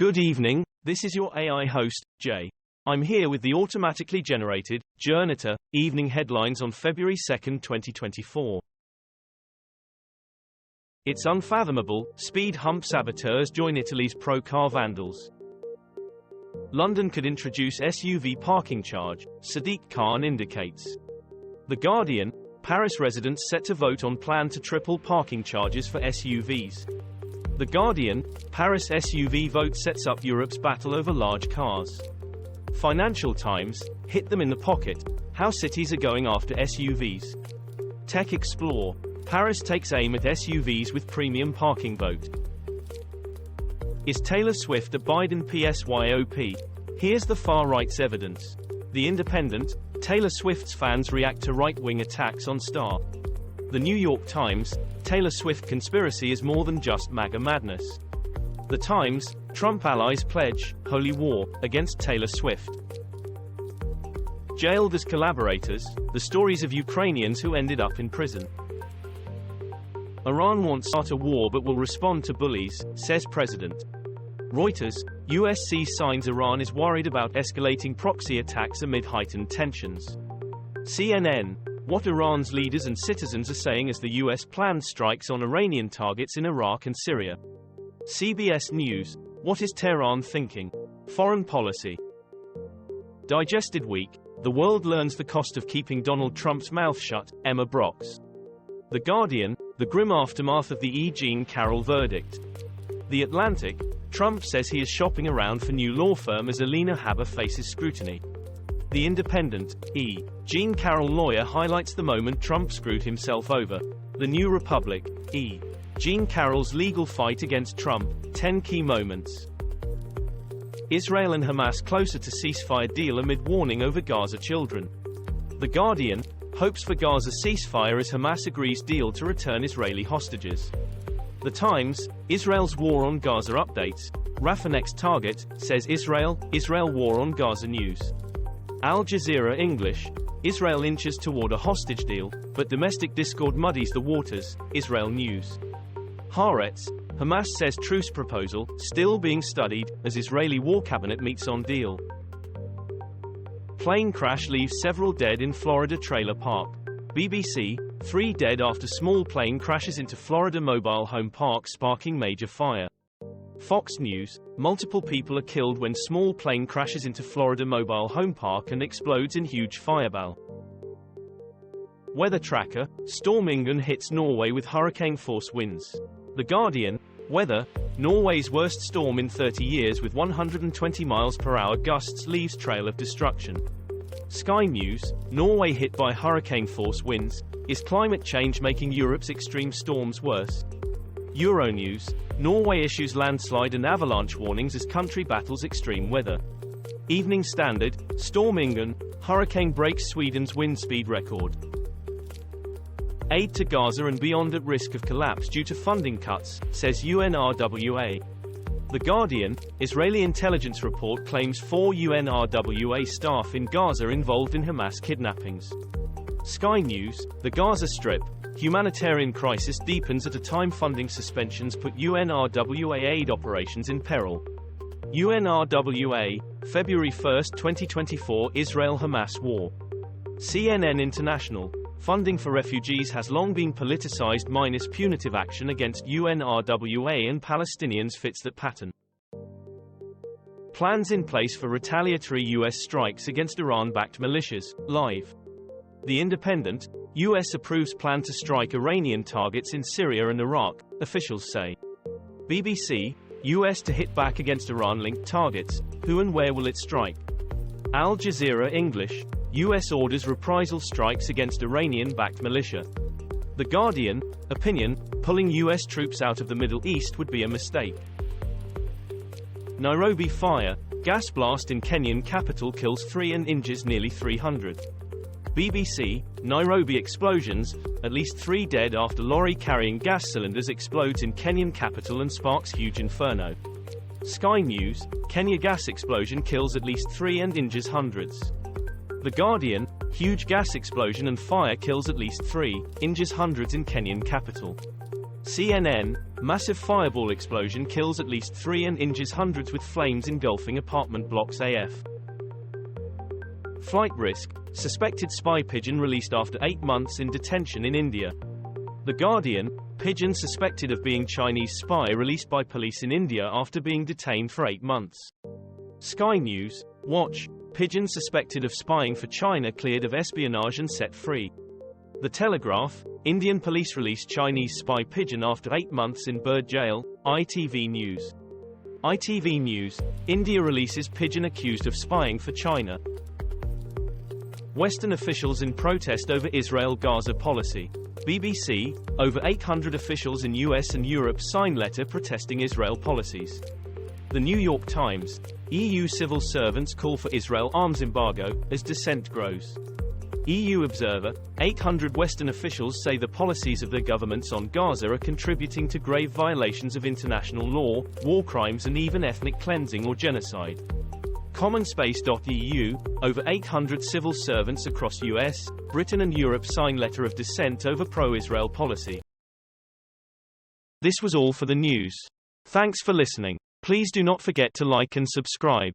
Good evening, this is your AI host, Jay. I'm here with the automatically generated, Journato, evening headlines on February 2, 2024. It's unfathomable, speed hump saboteurs join Italy's pro-car vandals. London could introduce SUV parking charge, Sadiq Khan indicates. The Guardian, Paris residents set to vote on plan to triple parking charges for SUVs. The Guardian, Paris SUV vote sets up Europe's battle over large cars. Financial Times, hit them in the pocket, how cities are going after SUVs. Tech Explore, Paris takes aim at SUVs with premium parking vote. Is Taylor Swift a Biden PSYOP? Here's the far right's evidence. The Independent, Taylor Swift's fans react to right-wing attacks on Star. The New York Times, Taylor Swift conspiracy is more than just MAGA madness. The Times, Trump allies pledge holy war against Taylor Swift. Jailed as collaborators, the stories of Ukrainians who ended up in prison. Iran won't start a war but will respond to bullies, says President. Reuters, USC signs Iran is worried about escalating proxy attacks amid heightened tensions. CNN, what Iran's leaders and citizens are saying as the US plans strikes on Iranian targets in Iraq and Syria. CBS News, what is Tehran thinking? Foreign policy. Digested Week, the world learns the cost of keeping Donald Trump's mouth shut, Emma Brox. The Guardian, the grim aftermath of the E. Jean Carroll verdict. The Atlantic, Trump says he is shopping around for new law firm as Alina Habba faces scrutiny. The Independent, E. Jean Carroll lawyer highlights the moment Trump screwed himself over. The New Republic, E. Jean Carroll's legal fight against Trump, 10 key moments. Israel and Hamas closer to ceasefire deal amid warning over Gaza children. The Guardian, hopes for Gaza ceasefire as Hamas agrees deal to return Israeli hostages. The Times, Israel's war on Gaza updates. Rafah next target, says Israel war on Gaza news. Al Jazeera English, Israel inches toward a hostage deal, but domestic discord muddies the waters, Israel news. Haaretz, Hamas says truce proposal, still being studied, as Israeli war cabinet meets on deal. Plane crash leaves several dead in Florida trailer park. BBC, 3 dead after small plane crashes into Florida mobile home park sparking major fire. Fox News, multiple people are killed when small plane crashes into Florida mobile home park and explodes in huge fireball. Weather Tracker, Storm Ingunn hits Norway with hurricane-force winds. The Guardian, weather, Norway's worst storm in 30 years with 120 miles per hour gusts leaves trail of destruction. Sky News, Norway hit by hurricane-force winds, is climate change making Europe's extreme storms worse? Euronews, Norway issues landslide and avalanche warnings as country battles extreme weather. Evening Standard, Storm Ingunn, hurricane breaks Sweden's wind speed record. Aid to Gaza and beyond at risk of collapse due to funding cuts, says UNRWA. The Guardian, Israeli intelligence report claims 4 UNRWA staff in Gaza involved in Hamas kidnappings. Sky News, the Gaza Strip, humanitarian crisis deepens at a time funding suspensions put UNRWA aid operations in peril. UNRWA, February 1, 2024 Israel-Hamas war. CNN International, funding for refugees has long been politicized minus punitive action against UNRWA and Palestinians fits that pattern. Plans in place for retaliatory U.S. strikes against Iran-backed militias, live. The Independent, U.S. approves plan to strike Iranian targets in Syria and Iraq, officials say. BBC, U.S. to hit back against Iran-linked targets, who and where will it strike? Al Jazeera English, U.S. orders reprisal strikes against Iranian-backed militia. The Guardian, opinion, pulling U.S. troops out of the Middle East would be a mistake. Nairobi fire, gas blast in Kenyan capital kills 3 and injures nearly 300. BBC, Nairobi explosions, at least 3 dead after lorry carrying gas cylinders explodes in Kenyan capital and sparks huge inferno. Sky News, Kenya gas explosion kills at least 3 and injures hundreds. The Guardian, huge gas explosion and fire kills at least 3, injures hundreds in Kenyan capital. CNN, Massive fireball explosion kills at least 3 and injures hundreds with flames engulfing apartment blocks AF. Flight risk. Suspected spy pigeon released after 8 months in detention in India. The Guardian. Pigeon suspected of being Chinese spy released by police in India after being detained for 8 months. Sky News. Watch. Pigeon suspected of spying for China cleared of espionage and set free. The Telegraph. Indian police release Chinese spy pigeon after 8 months in bird jail. ITV News. ITV News. India releases pigeon accused of spying for China. Western officials in protest over Israel Gaza policy. BBC. Over 800 officials in US and Europe sign letter protesting Israel policies. The New York Times. EU civil servants call for Israel arms embargo as dissent grows. EU Observer. 800 Western officials say the policies of their governments on Gaza are contributing to grave violations of international law, war crimes and even ethnic cleansing or genocide. Commonspace.eu. Over 800 civil servants across US, Britain and Europe sign letter of dissent over pro-Israel policy. This was all for the news. Thanks for listening. Please do not forget to like and subscribe.